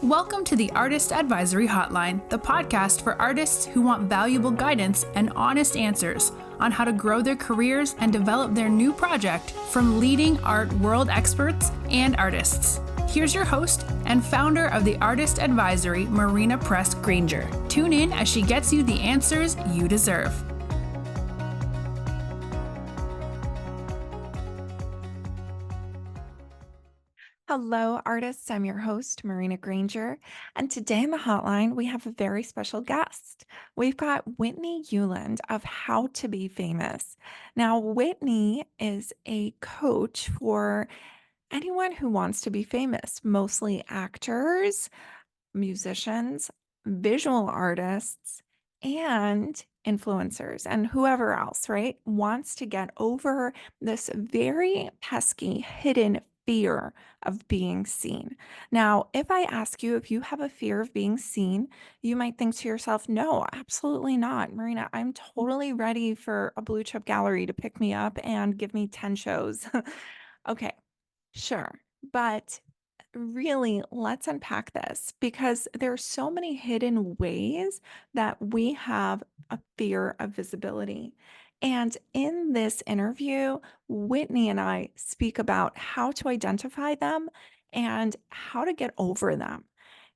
Welcome to the Artist Advisory Hotline, the podcast for artists who want valuable guidance and honest answers on how to grow their careers and develop their new project from leading art world experts and artists. Here's your host and founder of the Artist Advisory, Marina Granger. Tune in as she gets you the answers you deserve. Hello, artists. I'm your host, Marina Granger. And today in the hotline, we have a very special guest. We've got Whitney Uland of How to Be Famous. Now, Whitney is a coach for anyone who wants to be famous, mostly actors, musicians, visual artists, and influencers, and whoever else, right, wants to get over this very pesky, hidden fear of being seen. Now, if I ask you if you have a fear of being seen, you might think to yourself, no, absolutely not. Marina, I'm totally ready for a blue chip gallery to pick me up and give me 10 shows. Okay, sure. But really, let's unpack this because there are so many hidden ways that we have a fear of visibility. And in this interview, Whitney and I speak about how to identify them and how to get over them.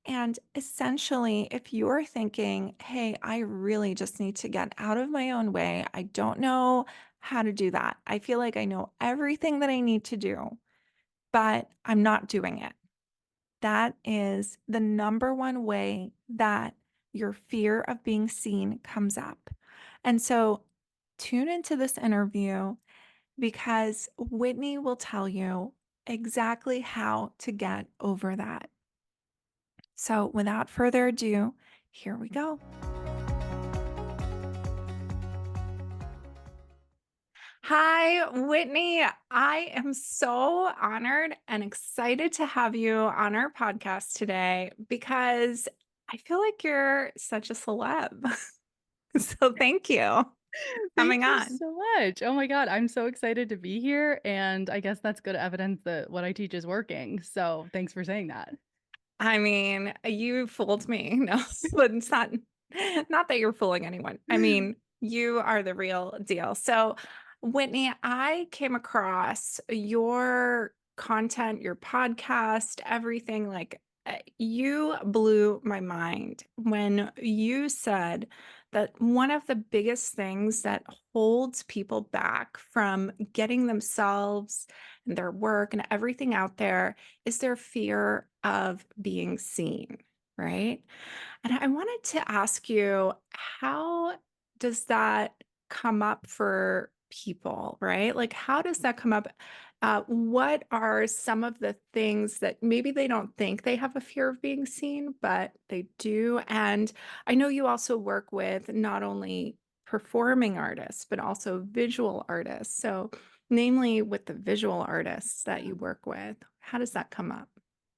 And essentially, if you're thinking, hey, I really just need to get out of my own way, I don't know how to do that. I feel like I know everything that I need to do, but I'm not doing it. That is the number one way that your fear of being seen comes up. And so tune into this interview because Whitney will tell you exactly how to get over that. So without further ado, here we go. Hi, Whitney. I am so honored and excited to have you on our podcast today because I feel like you're such a celeb. So thank you for Thank coming you on. so much. Oh my God, I'm so excited to be here. And I guess that's good evidence that what I teach is working. So thanks for saying that. I mean, you fooled me. No, but it's not that you're fooling anyone. I mean, you are the real deal. So, Whitney, I came across your content, your podcast, everything you blew my mind when you said that one of the biggest things that holds people back from getting themselves and their work and everything out there is their fear of being seen, right? And I wanted to ask you, how does that come up for people, right? Like, how does that come up? What are some of the things that maybe they don't think they have a fear of being seen, but they do? And I know you also work with not only performing artists, but also visual artists. So, namely with the visual artists that you work with, how does that come up?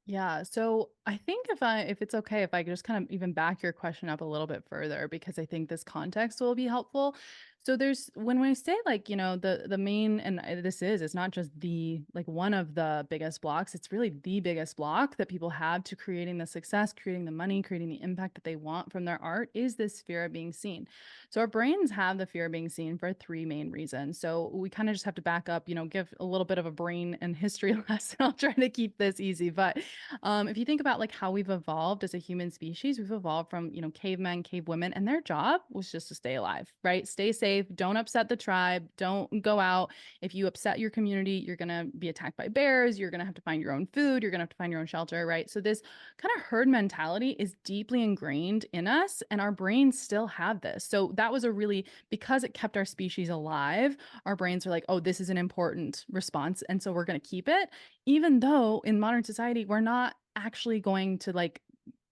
Yeah, so I think if it's okay if I just kind of even back your question up a little bit further because I think this context will be helpful. So there's when we say like, the main and this is it's not just the like one of the biggest blocks, it's really the biggest block that people have to creating the success, creating the money, creating the impact that they want from their art is this fear of being seen. So our brains have the fear of being seen for three main reasons. So we kind of just have to back up, give a little bit of a brain and history lesson. I'll try to keep this easy, but if you think about like how we've evolved as a human species, we've evolved from, cavemen, cave women, and their job was just to stay alive, right? Stay safe, don't upset the tribe, don't go out. If you upset your community, you're going to be attacked by bears, you're going to have to find your own food, you're going to have to find your own shelter, right? So this kind of herd mentality is deeply ingrained in us, and our brains still have this. So that was a really, because it kept our species alive, our brains are like, oh, this is an important response. And so we're going to keep it even though in modern society, we're not actually going to like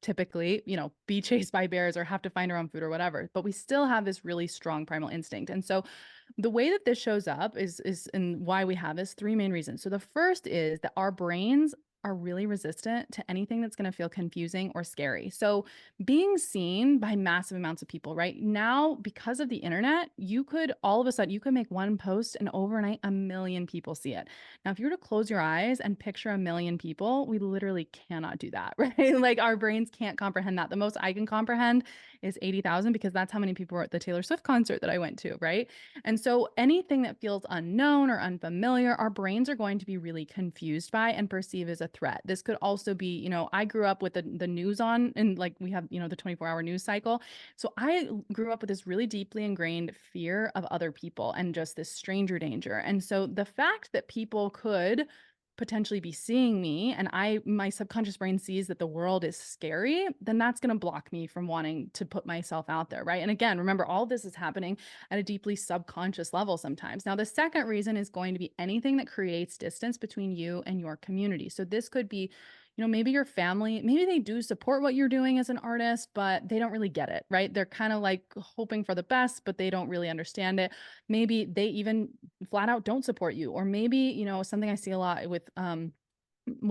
typically, be chased by bears or have to find our own food or whatever, but we still have this really strong primal instinct. And so the way that this shows up is and why we have this three main reasons. So the first is that our brains are really resistant to anything that's going to feel confusing or scary. So, being seen by massive amounts of people right now, because of the internet, you could all of a sudden, you could make one post and overnight a million people see it. Now, if you were to close your eyes and picture a million people, we literally cannot do that, right? Like our brains can't comprehend that. The most I can comprehend is 80,000 because that's how many people were at the Taylor Swift concert that I went to, right? And so anything that feels unknown or unfamiliar, our brains are going to be really confused by and perceive as a threat. This could also be, I grew up with the news on, and like we have, the 24-hour news cycle. So I grew up with this really deeply ingrained fear of other people and just this stranger danger. And so the fact that people could potentially be seeing me and my subconscious brain sees that the world is scary, then that's going to block me from wanting to put myself out there, right? And again, remember, all this is happening at a deeply subconscious level sometimes. Now, the second reason is going to be anything that creates distance between you and your community. So this could be, maybe your family, maybe they do support what you're doing as an artist, but they don't really get it, right? They're kind of like hoping for the best, but they don't really understand it. Maybe they even flat out don't support you. Or maybe, something I see a lot with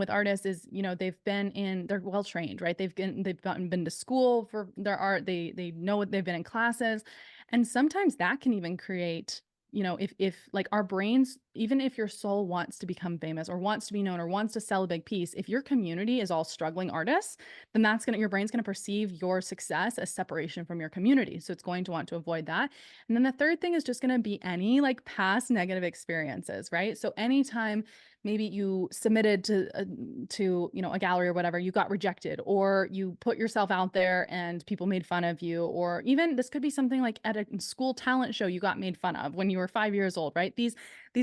artists is, they're well trained, right? They've been to school for their art. They know what they've been in classes. And sometimes that can even create, if like our brains, even if your soul wants to become famous or wants to be known or wants to sell a big piece, if your community is all struggling artists, then your brain's going to perceive your success as separation from your community. So it's going to want to avoid that. And then the third thing is just going to be any like past negative experiences, right? So anytime maybe you submitted to a gallery or whatever, you got rejected, or you put yourself out there and people made fun of you, or even this could be something like at a school talent show you got made fun of when you were 5 years old, right? These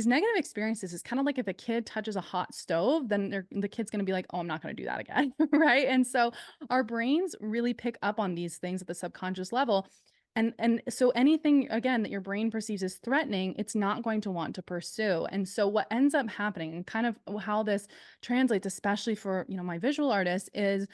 negative experiences is kind of like if a kid touches a hot stove, then the kid's going to be like, oh, I'm not going to do that again, right? And so our brains really pick up on these things at the subconscious level. And so anything, again, that your brain perceives as threatening, it's not going to want to pursue. And so what ends up happening, and kind of how this translates, especially for, my visual artists, is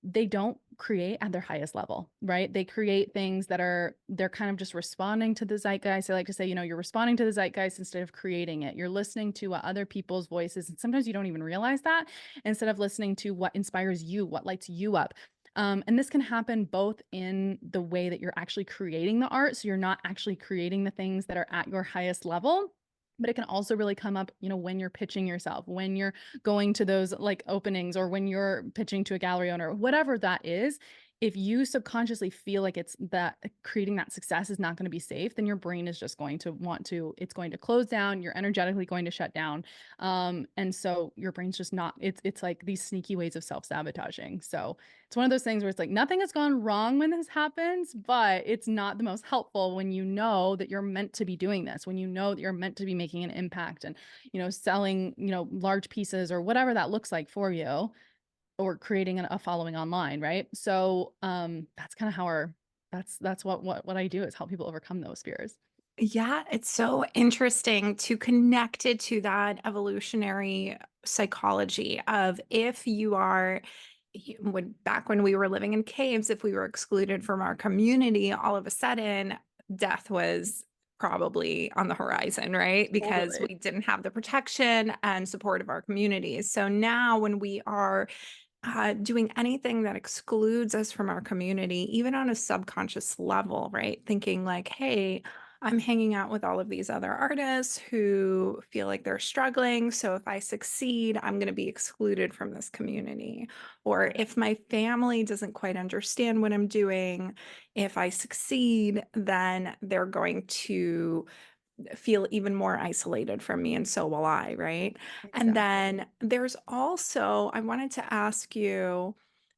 they don't create at their highest level, right? They create things they're kind of just responding to the zeitgeist. I like to say, you're responding to the zeitgeist instead of creating it. You're listening to what other people's voices, and sometimes you don't even realize that, instead of listening to what inspires you, what lights you up. And this can happen both in the way that you're actually creating the art. So you're not actually creating the things that are at your highest level, but it can also really come up, when you're pitching yourself, when you're going to those like openings, or when you're pitching to a gallery owner, whatever that is. If you subconsciously feel like it's that creating that success is not going to be safe, then your brain is just going to it's going to close down. You're energetically going to shut down. And so your brain's just not, it's like these sneaky ways of self-sabotaging. So it's one of those things where it's like nothing has gone wrong when this happens, but it's not the most helpful when you know that you're meant to be doing this, when you know that you're meant to be making an impact and, selling, large pieces or whatever that looks like for you, or creating a following online, right? So that's kind of how that's what I do, is help people overcome those fears. Yeah, it's so interesting to connect it to that evolutionary psychology of if you are back when we were living in caves, if we were excluded from our community, all of a sudden death was probably on the horizon, right? Because Totally. we didn't have the protection and support of our communities. So now when we are doing anything that excludes us from our community, even on a subconscious level, right? Thinking like, hey, I'm hanging out with all of these other artists who feel like they're struggling. So if I succeed, I'm going to be excluded from this community. Or if my family doesn't quite understand what I'm doing, if I succeed, then they're going to feel even more isolated from me, and so will I, right? And Exactly. then there's also, I wanted to ask you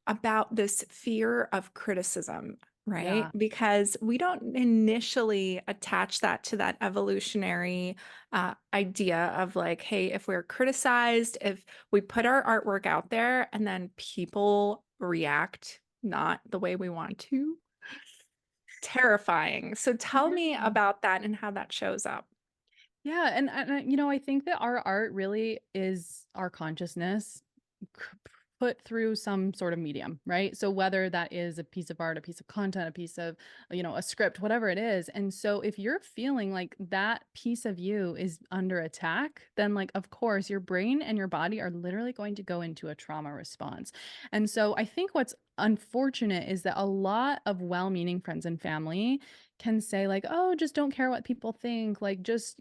about this fear of criticism, right? Yeah. Because we don't initially attach that to that evolutionary idea of like, hey, if we're criticized, if we put our artwork out there and then people react not the way we want to, terrifying. So tell me Yeah. about that and how that shows up. Yeah, and I think that our art really is our consciousness c- put through some sort of medium, right? So whether that is a piece of art, a piece of content, a piece of, a script, whatever it is. And so if you're feeling like that piece of you is under attack, then like, of course, your brain and your body are literally going to go into a trauma response. And so I think what's unfortunate is that a lot of well-meaning friends and family can say like, oh, just don't care what people think, like just,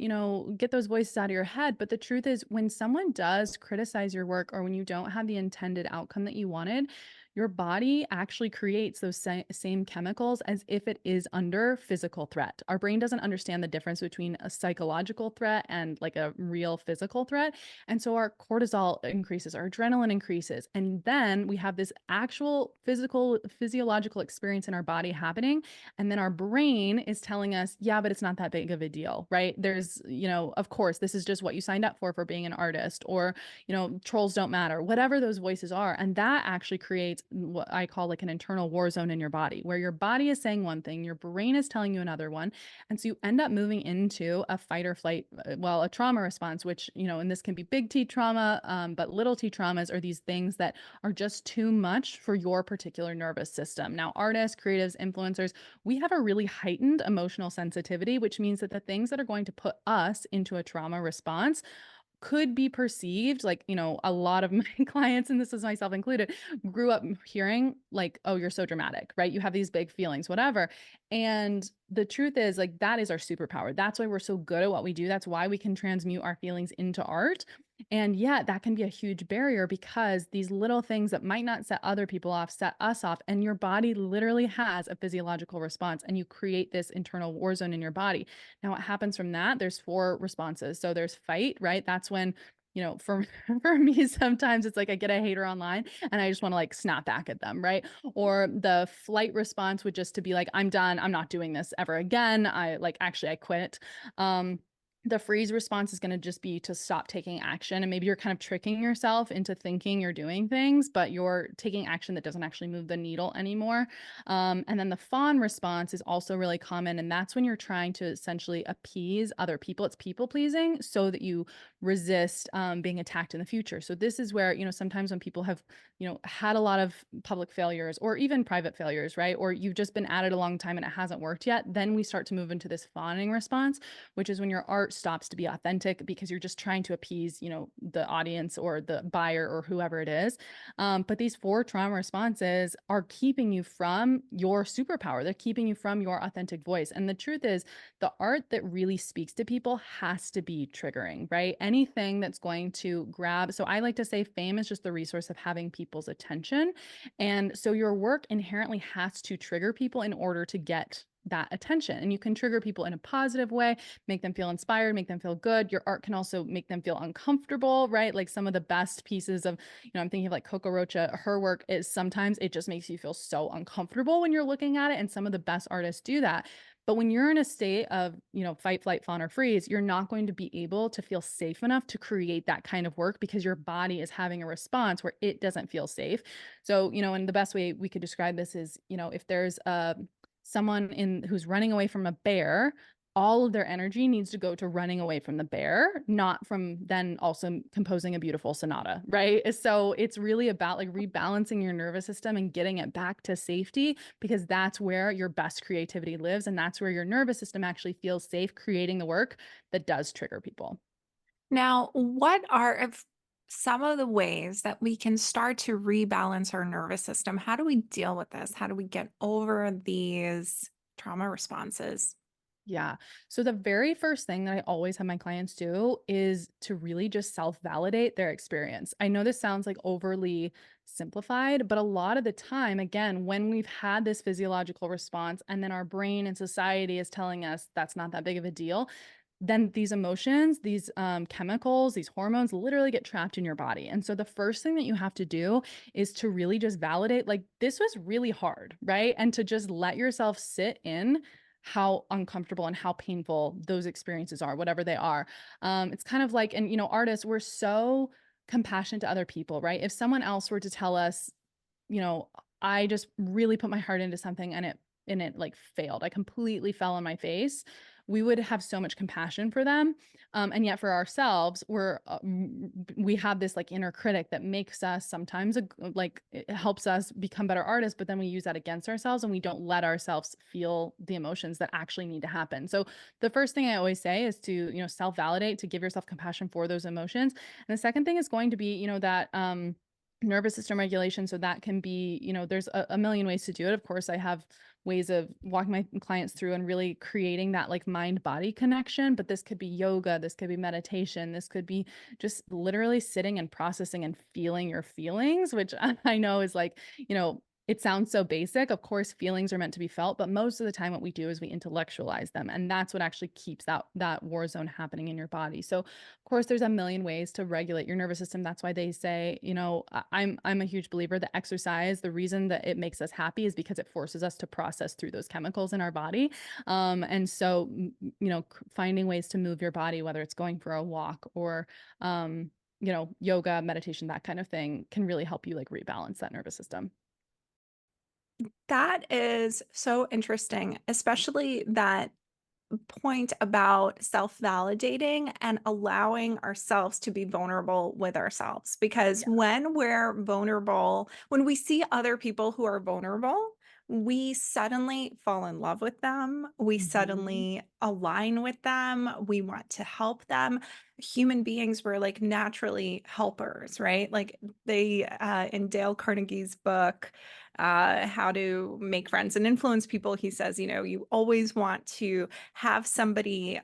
get those voices out of your head. But the truth is, when someone does criticize your work or when you don't have the intended outcome that you wanted, your body actually creates those same chemicals as if it is under physical threat. Our brain doesn't understand the difference between a psychological threat and like a real physical threat. And so our cortisol increases, our adrenaline increases. And then we have this actual physiological experience in our body happening. And then our brain is telling us, yeah, but it's not that big of a deal, right? There's, of course, this is just what you signed up for being an artist, or, trolls don't matter, whatever those voices are. And that actually creates what I call like an internal war zone in your body, where your body is saying one thing, your brain is telling you another one. And so you end up moving into a fight or flight, a trauma response, which, and this can be big T trauma, but little T traumas are these things that are just too much for your particular nervous system. Now, artists, creatives, influencers, we have a really heightened emotional sensitivity, which means that the things that are going to put us into a trauma response could be perceived like, a lot of my clients, and this is myself included, grew up hearing like, oh, you're so dramatic, right? You have these big feelings, whatever. And the truth is, like, that is our superpower. That's why we're so good at what we do. That's why we can transmute our feelings into art. And yet that can be a huge barrier, because these little things that might not set other people off set us off. And your body literally has a physiological response, and you create this internal war zone in your body. Now, what happens from that? There's 4 responses. So there's fight, right? That's when, for for me, sometimes it's like I get a hater online and I just want to like snap back at them, right? Or the flight response would just to be like, I'm done. I'm not doing this ever again. I quit. The freeze response is going to just be to stop taking action. And maybe you're kind of tricking yourself into thinking you're doing things, but you're taking action that doesn't actually move the needle anymore. And then the fawn response is also really common. And that's when you're trying to essentially appease other people. It's people pleasing so that you resist being attacked in the future. So this is where, sometimes when people have, had a lot of public failures or even private failures, right? Or you've just been at it a long time and it hasn't worked yet, then we start to move into this fawning response, which is when your art stops to be authentic because you're just trying to appease, the audience or the buyer or whoever it is. But these 4 trauma responses are keeping you from your superpower. They're keeping you from your authentic voice. And the truth is, the art that really speaks to people has to be triggering, right? Anything that's going to grab. So I like to say fame is just the resource of having people's attention. And so your work inherently has to trigger people in order to get that attention. And you can trigger people in a positive way, make them feel inspired, make them feel good. Your art can also make them feel uncomfortable, right? Like some of the best pieces of, I'm thinking of like Coco Rocha, her work is sometimes it just makes you feel so uncomfortable when you're looking at it. And some of the best artists do that. But when you're in a state of, fight, flight, fawn, or freeze, you're not going to be able to feel safe enough to create that kind of work because your body is having a response where it doesn't feel safe. So, and the best way we could describe this is, if there's someone who's running away from a bear, all of their energy needs to go to running away from the bear, not from then also composing a beautiful sonata, right? So it's really about like rebalancing your nervous system and getting it back to safety, because that's where your best creativity lives. And that's where your nervous system actually feels safe creating the work that does trigger people. Now, what are some of the ways that we can start to rebalance our nervous system? How do we deal with this? How do we get over these trauma responses? Yeah. So the very first thing that I always have my clients do is to really just self-validate their experience. I know this sounds like overly simplified, but a lot of the time, again, when we've had this physiological response and then our brain and society is telling us that's not that big of a deal, then these emotions, these chemicals, these hormones literally get trapped in your body. And so the first thing that you have to do is to really just validate, like, this was really hard, right? And to just let yourself sit in how uncomfortable and how painful those experiences are, whatever they are. It's kind of like, and artists, we're so compassionate to other people, right? If someone else were to tell us, you know, I just really put my heart into something and it like failed. I completely fell on my face. we would have so much compassion for them. And yet for ourselves, we have this like inner critic that makes us sometimes like it helps us become better artists, but then we use that against ourselves and we don't let ourselves feel the emotions that actually need to happen. So the first thing I always say is to, self-validate, to give yourself compassion for those emotions. And the second thing is going to be, that nervous system regulation. So that can be, there's a million ways to do it. Of course, I have ways of walking my clients through and really creating that like mind body connection. But this could be yoga, this could be meditation, this could be just literally sitting and processing and feeling your feelings, which I know is like, it sounds so basic. Of course, feelings are meant to be felt, but most of the time what we do is we intellectualize them. And that's what actually keeps that war zone happening in your body. So of course, there's a million ways to regulate your nervous system. That's why they say, I'm a huge believer that exercise, the reason that it makes us happy is because it forces us to process through those chemicals in our body. And so, finding ways to move your body, whether it's going for a walk or, yoga, meditation, that kind of thing can really help you like rebalance that nervous system. That is so interesting, especially that point about self-validating and allowing ourselves to be vulnerable with ourselves. Because Yeah. when we're vulnerable, when we see other people who are vulnerable, we suddenly fall in love with them. We Mhm. suddenly align with them. We want to help them. Human beings were like naturally helpers, right? Like in Dale Carnegie's book, How to Make Friends and Influence People, he says, you always want to have somebody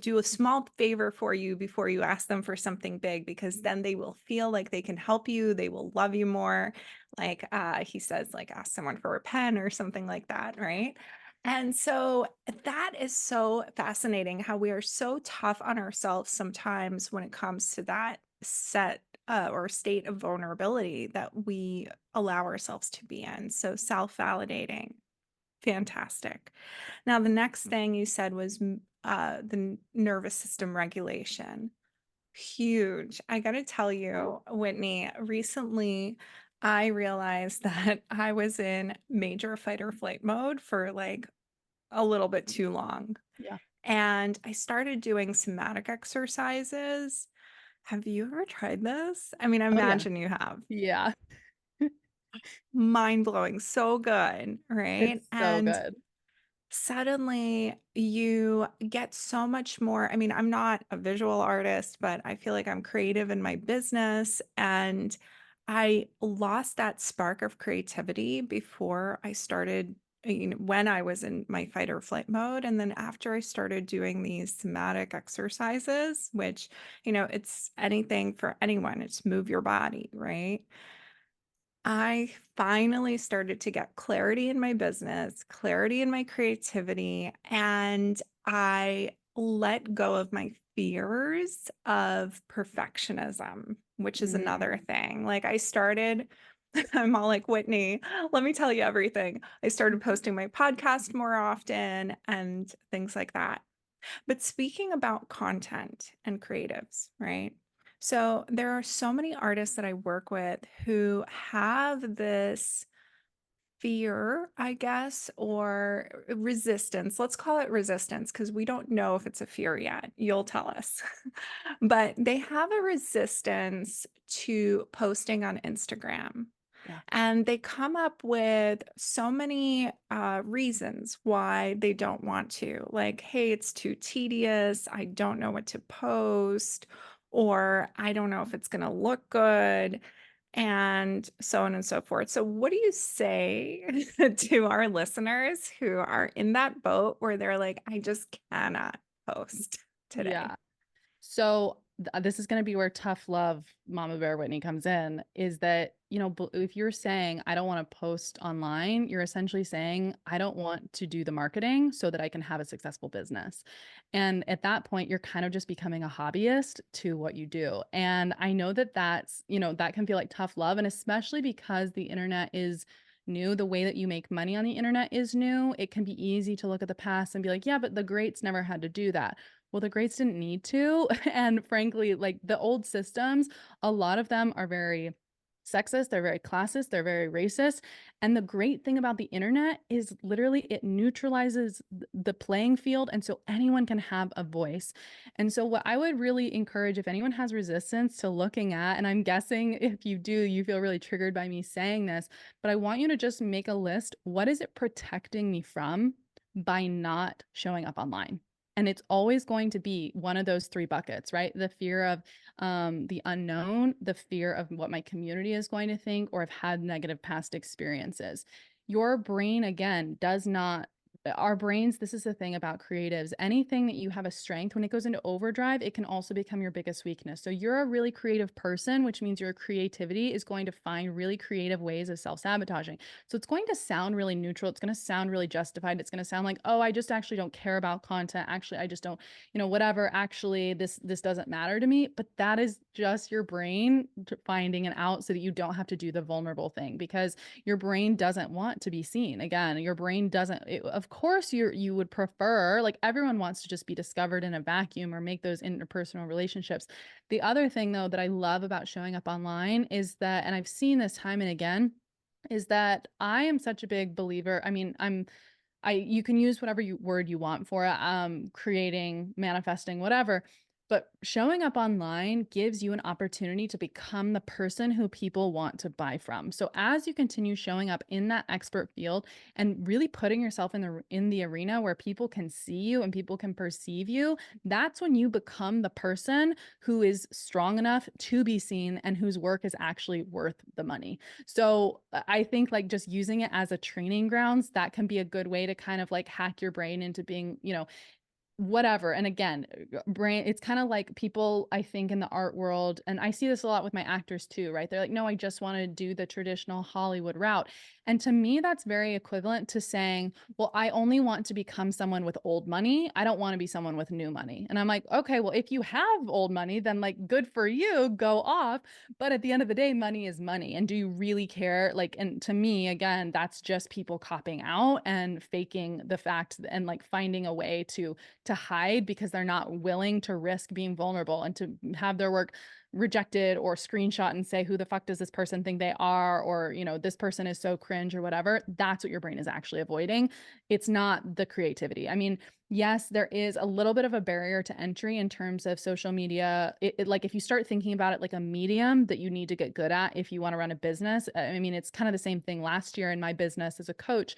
do a small favor for you before you ask them for something big, because then they will feel like they can help you. They will love you more. Like he says, like ask someone for a pen or something like that, right? And so that is so fascinating how we are so tough on ourselves sometimes when it comes to that set or state of vulnerability that we allow ourselves to be in. So self-validating. Fantastic. Now, the next thing you said was the nervous system regulation. Huge. I got to tell you, Whitney, recently I realized that I was in major fight or flight mode for like a little bit too long. Yeah. And I started doing somatic exercises. Have you ever tried this? I mean, I Oh yeah. imagine you have. Yeah. Mind blowing. So good. Right. It's so And good. suddenly you get so much more. I mean, I'm not a visual artist, but I feel like I'm creative in my business. And I lost that spark of creativity before I started, when I was in my fight or flight mode. And then after I started doing these somatic exercises, which, it's anything for anyone, it's move your body, right? I finally started to get clarity in my business, clarity in my creativity, and I let go of my fears of perfectionism, which is another Mm. thing. Like I started, I'm all like, Whitney, let me tell you everything. I started posting my podcast more often and things like that. But speaking about content and creatives, right? So there are so many artists that I work with who have this fear, I guess, or resistance. Let's call it resistance because we don't know if it's a fear yet. You'll tell us. But they have a resistance to posting on Instagram. Yeah. And they come up with so many reasons why they don't want to. Like, hey, it's too tedious. I don't know what to post, or I don't know if it's going to look good, and so on and so forth. So, what do you say to our listeners who are in that boat where they're like, I just cannot post today? Yeah. So this is going to be where tough love, Mama Bear Whitney comes in, is that, if you're saying, I don't want to post online, you're essentially saying, I don't want to do the marketing so that I can have a successful business. And at that point, you're kind of just becoming a hobbyist to what you do. And I know that that can feel like tough love. And especially because the internet is new, the way that you make money on the internet is new, it can be easy to look at the past and be like, yeah, but the greats never had to do that. Well, the greats didn't need to. And frankly, like the old systems, a lot of them are very sexist, they're very classist, they're very racist. And the great thing about the internet is literally it neutralizes the playing field. And so anyone can have a voice. And so, what I would really encourage if anyone has resistance to looking at, and I'm guessing if you do, you feel really triggered by me saying this, but I want you to just make a list. What is it protecting me from by not showing up online? And it's always going to be one of those three buckets, right? The fear of the unknown, the fear of what my community is going to think, or have had negative past experiences. Your brain, again, does not our brains, this is the thing about creatives. Anything that you have a strength, when it goes into overdrive, it can also become your biggest weakness. So you're a really creative person, which means your creativity is going to find really creative ways of self-sabotaging. So it's going to sound really neutral. It's going to sound really justified. It's going to sound like, oh, I just actually don't care about content. Actually, I just don't, whatever. Actually, this doesn't matter to me. But that is just your brain finding an out so that you don't have to do the vulnerable thing, because your brain doesn't want to be seen. Again, your brain doesn't, of course you would prefer, like everyone wants to just be discovered in a vacuum or make those interpersonal relationships. The other thing though that I love about showing up online is that, and I've seen this time and again, is that I am such a big believer. I mean, you can use whatever word you want for it, creating, manifesting, whatever. But showing up online gives you an opportunity to become the person who people want to buy from. So as you continue showing up in that expert field and really putting yourself in the arena where people can see you and people can perceive you, that's when you become the person who is strong enough to be seen and whose work is actually worth the money. So I think like just using it as a training grounds, that can be a good way to kind of like hack your brain into being, whatever. And again, brain, it's kind of like people, I think, in the art world, and I see this a lot with my actors too, right? They're like, no, I just want to do the traditional Hollywood route. And to me, that's very equivalent to saying, well, I only want to become someone with old money. I don't want to be someone with new money. And I'm like, okay, well, if you have old money, then like good for you, go off. But at the end of the day, money is money. And do you really care? Like, and to me, again, that's just people copping out and faking the fact and like finding a way to hide because they're not willing to risk being vulnerable and to have their work rejected or screenshot and say, who the fuck does this person think they are? Or, this person is so cringe or whatever. That's what your brain is actually avoiding. It's not the creativity. I mean, yes, there is a little bit of a barrier to entry in terms of social media. Like if you start thinking about it like a medium that you need to get good at if you want to run a business. I mean, it's kind of the same thing last year in my business as a coach.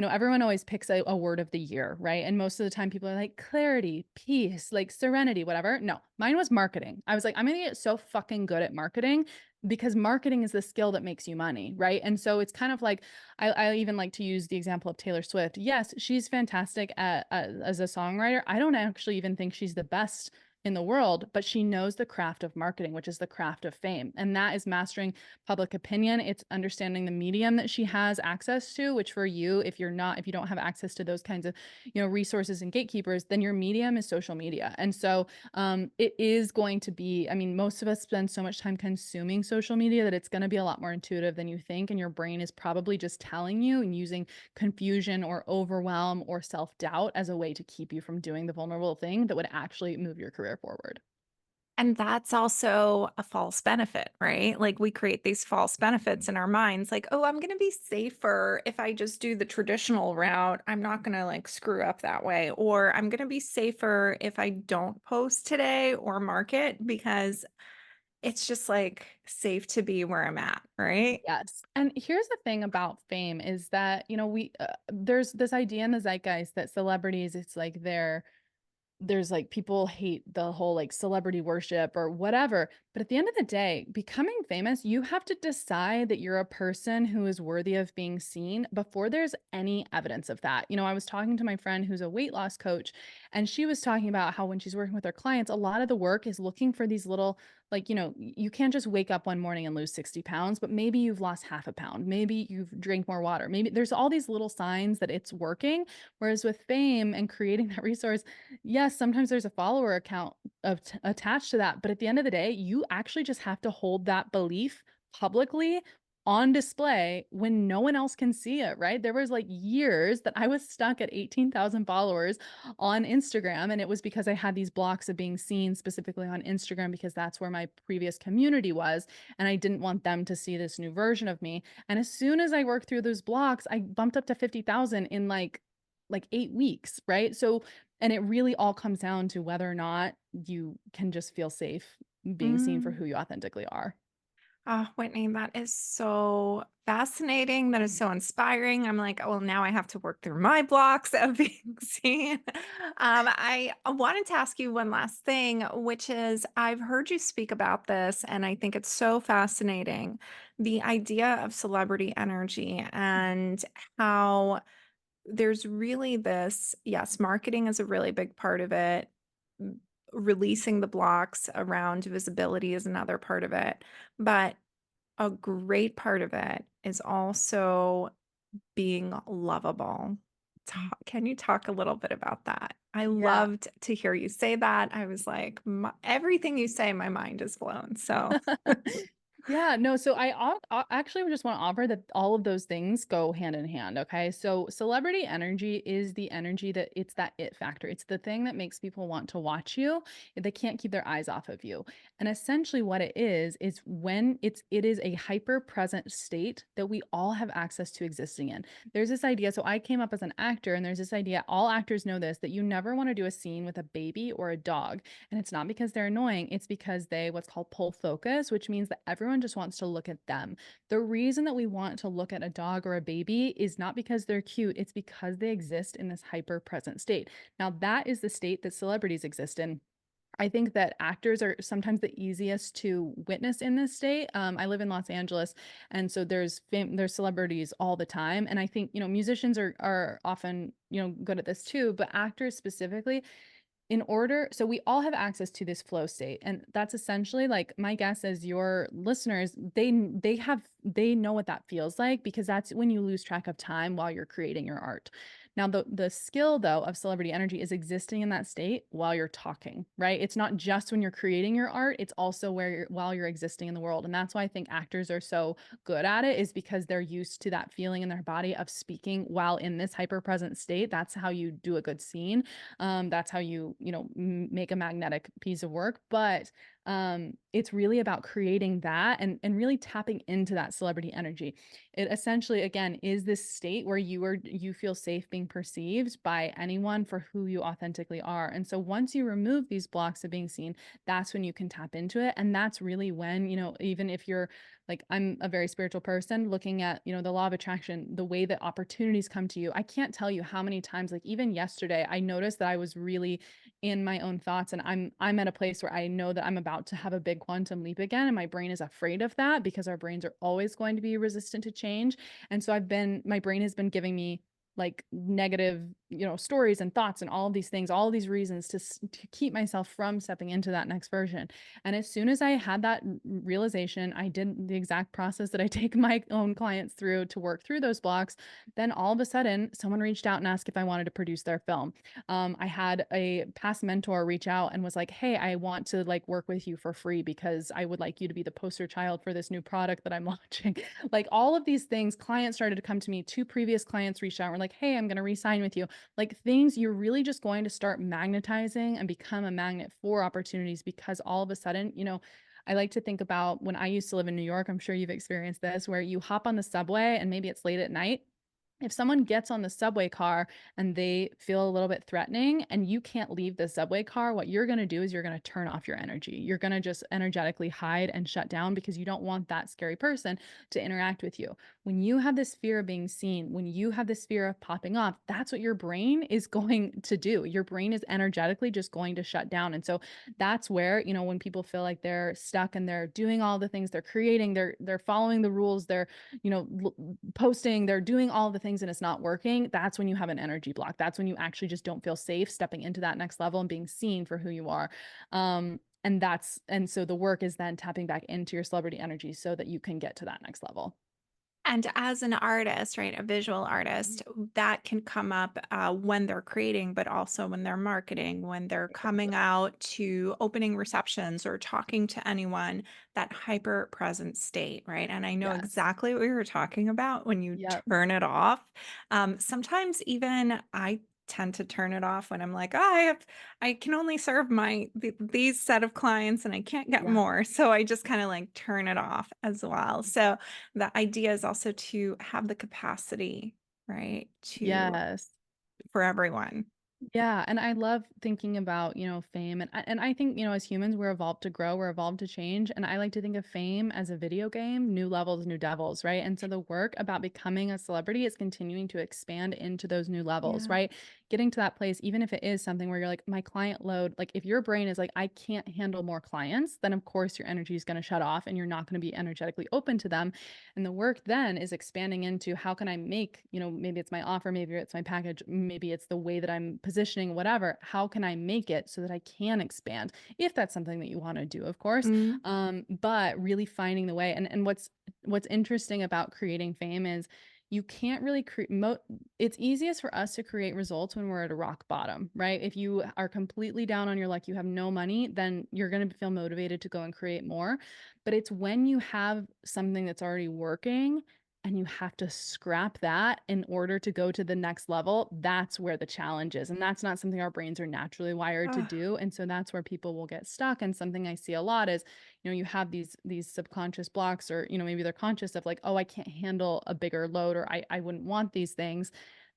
Everyone always picks a word of the year, right? And most of the time people are like clarity, peace, like serenity, whatever. No, mine was marketing. I was like, I'm going to get so fucking good at marketing because marketing is the skill that makes you money, right? And so it's kind of like, I even like to use the example of Taylor Swift. Yes, she's fantastic as a songwriter. I don't actually even think she's the best in the world, but she knows the craft of marketing, which is the craft of fame. And that is mastering public opinion. It's understanding the medium that she has access to, which for you, if you don't have access to those kinds of, resources and gatekeepers, then your medium is social media. And so it is going to be, I mean, most of us spend so much time consuming social media that it's going to be a lot more intuitive than you think. And your brain is probably just telling you and using confusion or overwhelm or self-doubt as a way to keep you from doing the vulnerable thing that would actually move your career forward. And that's also a false benefit, right? Like we create these false benefits in our minds, like, oh, I'm going to be safer if I just do the traditional route. I'm not going to like screw up that way. Or I'm going to be safer if I don't post today or market because it's just like safe to be where I'm at, right? Yes. And here's the thing about fame is that, there's this idea in the zeitgeist that celebrities, it's like there's like people hate the whole like celebrity worship or whatever. But at the end of the day, becoming famous, you have to decide that you're a person who is worthy of being seen before there's any evidence of that. I was talking to my friend who's a weight loss coach, and she was talking about how when she's working with her clients, a lot of the work is looking for these little, like, you can't just wake up one morning and lose 60 pounds, but maybe you've lost half a pound. Maybe you've drank more water. Maybe there's all these little signs that it's working. Whereas with fame and creating that resource, yes, sometimes there's a follower account attached to that. But at the end of the day, you actually just have to hold that belief publicly on display when no one else can see it, right? There was like years that I was stuck at 18,000 followers on Instagram, and it was because I had these blocks of being seen specifically on Instagram because that's where my previous community was, and I didn't want them to see this new version of me. And as soon as I worked through those blocks, I bumped up to 50,000 in like 8 weeks, right? So, and it really all comes down to whether or not you can just feel safe being seen for Mm. who you authentically are. Oh, Whitney, that is so fascinating. That is so inspiring. I'm like, oh, well, now I have to work through my blocks of being seen. I wanted to ask you one last thing, which is I've heard you speak about this, and I think it's so fascinating. The idea of celebrity energy and how there's really this, yes, marketing is a really big part of it. m- Releasing the blocks around visibility is another part of it. But a great part of it is also being lovable. Can you talk a little bit about that? I Yeah. loved to hear you say that. I was like, everything you say, my mind is blown. So, Yeah, no, so actually just want to offer that all of those things go hand in hand, okay? So celebrity energy is the energy that it's that it factor. It's the thing that makes people want to watch you. They can't keep their eyes off of you. And essentially what it is when it is a hyper present state that we all have access to existing in. There's this idea, so I came up as an actor and there's this idea, all actors know this, that you never want to do a scene with a baby or a dog. And it's not because they're annoying, it's because they what's called pull focus, which means that everyone just wants to look at them. The reason that we want to look at a dog or a baby is not because they're cute, it's because they exist in this hyper present state. Now, that is the state that celebrities exist in. I think that actors are sometimes the easiest to witness in this state. I live in Los Angeles, and so there's celebrities all the time. And I think musicians are often good at this too, but actors specifically, so we all have access to this flow state, and that's essentially, like, my guess is your listeners, they know what that feels like because that's when you lose track of time while you're creating your art. Now, the skill though of celebrity energy is existing in that state while you're talking, right? It's not just when you're creating your art, it's also while you're existing in the world. And that's why I think actors are so good at it, is because they're used to that feeling in their body of speaking while in this hyper present state. That's how you do a good scene. That's how make a magnetic piece of work. But it's really about creating that and really tapping into that celebrity energy. It essentially, again, is this state where you feel safe being perceived by anyone for who you authentically are. And so once you remove these blocks of being seen, that's when you can tap into it. And that's really when, even if you're like, I'm a very spiritual person, looking at, the law of attraction, the way that opportunities come to you. I can't tell you how many times, like even yesterday, I noticed that I was really in my own thoughts, and I'm at a place where I know that I'm about to have a big quantum leap again, and my brain is afraid of that because our brains are always going to be resistant to change. And so my brain has been giving me like negative, stories and thoughts and all of these things, all of these reasons to keep myself from stepping into that next version. And as soon as I had that realization, I did the exact process that I take my own clients through to work through those blocks. Then all of a sudden, someone reached out and asked if I wanted to produce their film. I had a past mentor reach out and was like, "Hey, I want to like work with you for free because I would like you to be the poster child for this new product that I'm launching." Like all of these things, clients started to come to me. Two previous clients reached out and were like, "Hey, I'm going to re-sign with you." Like things you're really just going to start magnetizing and become a magnet for opportunities because all of a sudden, I like to think about when I used to live in New York. I'm sure you've experienced this, where you hop on the subway and maybe it's late at night. If someone gets on the subway car and they feel a little bit threatening and you can't leave the subway car, what you're going to do is you're going to turn off your energy. You're going to just energetically hide and shut down because you don't want that scary person to interact with you. When you have this fear of being seen, when you have this fear of popping off, that's what your brain is going to do. Your brain is energetically just going to shut down. And so that's where, when people feel like they're stuck and they're doing all the things, they're creating, they're following the rules, they're posting, they're doing all the things and it's not working, that's when you have an energy block. That's when you actually just don't feel safe stepping into that next level and being seen for who you are. And so the work is then tapping back into your celebrity energy so that you can get to that next level. And as an artist, right, a visual artist, that can come up when they're creating, but also when they're marketing, when they're coming out to opening receptions or talking to anyone, that hyper present state, right? And I know Yes. exactly what you're talking about when you Yep. turn it off. Sometimes even I tend to turn it off when I'm like, oh, I can only serve these set of clients and I can't get Yeah. more. So I just kind of like turn it off as well. So the idea is also to have the capacity, right, to Yes. for everyone. Yeah, and I love thinking about, fame and I think, as humans we're evolved to grow, we're evolved to change, and I like to think of fame as a video game, new levels, new devils, right? And so the work about becoming a celebrity is continuing to expand into those new levels, Yeah. right? Getting to that place even if it is something where you're like my client load, like if your brain is like I can't handle more clients, then of course your energy is going to shut off and you're not going to be energetically open to them. And the work then is expanding into how can I make, maybe it's my offer, maybe it's my package, maybe it's the way that I'm positioning, whatever. How can I make it so that I can expand if that's something that you want to do, of course. Mm. But really finding the way. And what's interesting about creating fame is you can't really create it's easiest for us to create results when we're at a rock bottom, right? If you are completely down on your luck, you have no money, then you're going to feel motivated to go and create more. But it's when you have something that's already working and you have to scrap that in order to go to the next level, that's where the challenge is. And that's not something our brains are naturally wired to Ah, do. And so that's where people will get stuck. And something I see a lot is, you have these subconscious blocks, or, maybe they're conscious of like, oh, I can't handle a bigger load, or I wouldn't want these things.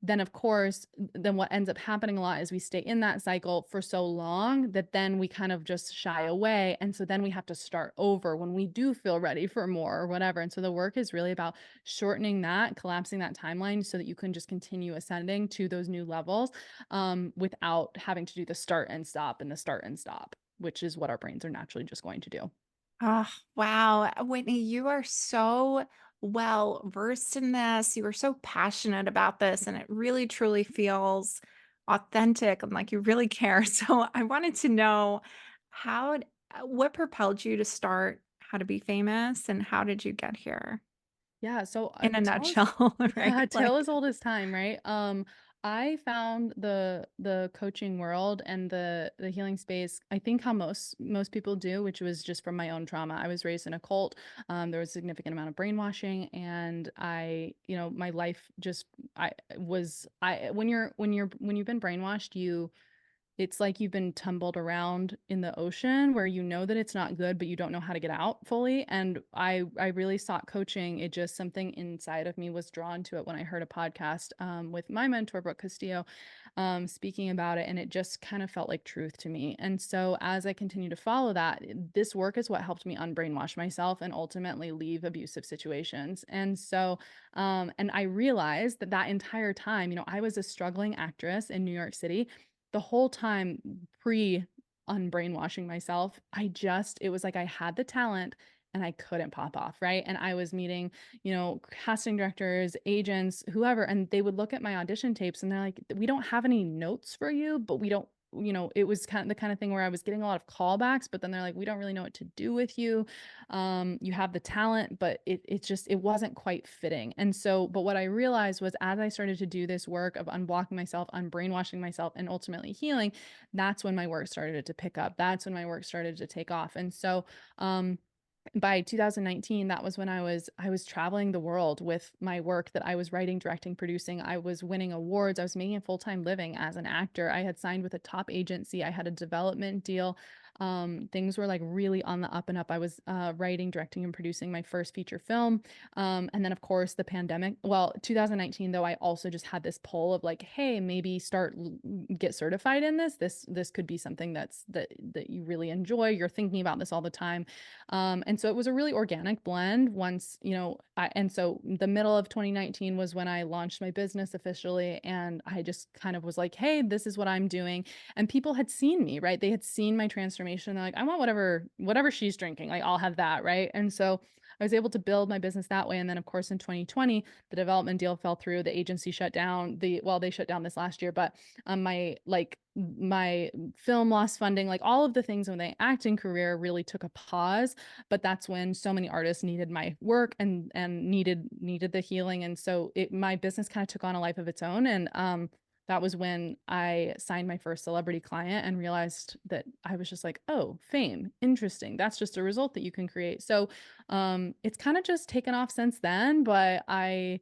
Then of course, then what ends up happening a lot is we stay in that cycle for so long that then we kind of just shy away. And so then we have to start over when we do feel ready for more or whatever. And so the work is really about shortening that, collapsing that timeline so that you can just continue ascending to those new levels, without having to do the start and stop and the start and stop, which is what our brains are naturally just going to do. oh, wow. Whitney, you are so well versed in this. You are so passionate about this, and it really truly feels authentic and like you really care. So I wanted to know what propelled you to start How to Be Famous and how did you get here Yeah, so in a tell us. nutshell, Yeah, right? tale Like, as old as time, right? I found the coaching world and the healing space, I think how most people do, which was just from my own trauma. I was raised in a cult. There was a significant amount of brainwashing, and my life just I was I when you've been brainwashed, it's like you've been tumbled around in the ocean where you know that it's not good, but you don't know how to get out fully. And I really sought coaching. It just something inside of me was drawn to it when I heard a podcast with my mentor, Brooke Castillo, speaking about it. And it just kind of felt like truth to me. And so as I continue to follow that, this work is what helped me unbrainwash myself and ultimately leave abusive situations. And so, and I realized that that entire time, I was a struggling actress in New York City the whole time pre unbrainwashing myself. It was like I had the talent and I couldn't pop off, right? And I was meeting, casting directors, agents, whoever, and they would look at my audition tapes and they're like, we don't have any notes for you, but we don't, it was kind of the kind of thing where I was getting a lot of callbacks, but then they're like, we don't really know what to do with you. You have the talent, but it wasn't quite fitting. And so, but what I realized was as I started to do this work of unblocking myself, unbrainwashing myself, and ultimately healing, that's when my work started to pick up. That's when my work started to take off. And so, by 2019, that was when I was traveling the world with my work that I was writing, directing, producing. I was winning awards. I was making a full-time living as an actor. I had signed with a top agency. I had a development deal. Things were like really on the up and up. I was writing, directing, and producing my first feature film. And then of course the pandemic. Well, 2019 though, I also just had this pull of like, hey, maybe get certified in this. This could be something that you really enjoy. You're thinking about this all the time. And so it was a really organic blend once, and so the middle of 2019 was when I launched my business officially. And I just kind of was like, hey, this is what I'm doing. And people had seen me, right? They had seen my transformation. They're like, I want whatever she's drinking. Like, I'll have that. Right. And so I was able to build my business that way. And then of course in 2020, the development deal fell through, the agency shut down, they shut down this last year, but my film lost funding, like all of the things when my acting career really took a pause. But that's when so many artists needed my work and needed the healing. And so my business kind of took on a life of its own. And that was when I signed my first celebrity client and realized that I was just like, oh, fame, interesting. That's just a result that you can create. So it's kind of just taken off since then, but I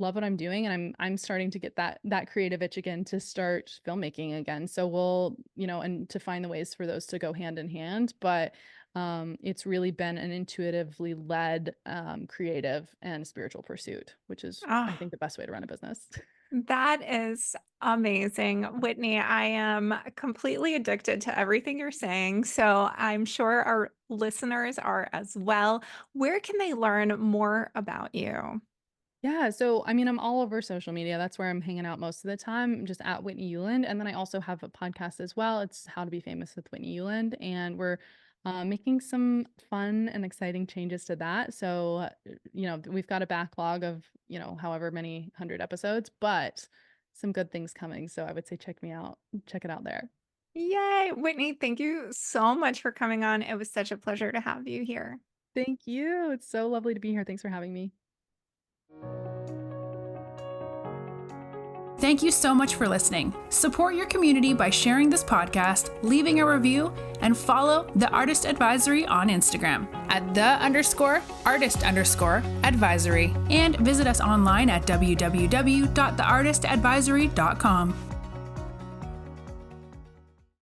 love what I'm doing, and I'm starting to get that creative itch again to start filmmaking again. So we'll, and to find the ways for those to go hand in hand. But it's really been an intuitively led creative and spiritual pursuit, which is, I Oh, think, the best way to run a business. that is amazing. Whitney, I am completely addicted to everything you're saying. So I'm sure our listeners are as well. Where can they learn more about you? Yeah, so I mean, I'm all over social media. That's where I'm hanging out most of the time. I'm just at Whitney Uland. And then I also have a podcast as well. It's How to Be Famous with Whitney Uland. And we're making some fun and exciting changes to that. So, we've got a backlog of, however many 100 episodes, but some good things coming. So I would say check it out there. Yay. Whitney, thank you so much for coming on. It was such a pleasure to have you here. Thank you. It's so lovely to be here. Thanks for having me. Thank you so much for listening. Support your community by sharing this podcast, leaving a review, and follow The Artist Advisory on Instagram at @the_artist_advisory, and visit us online at www.theartistadvisory.com.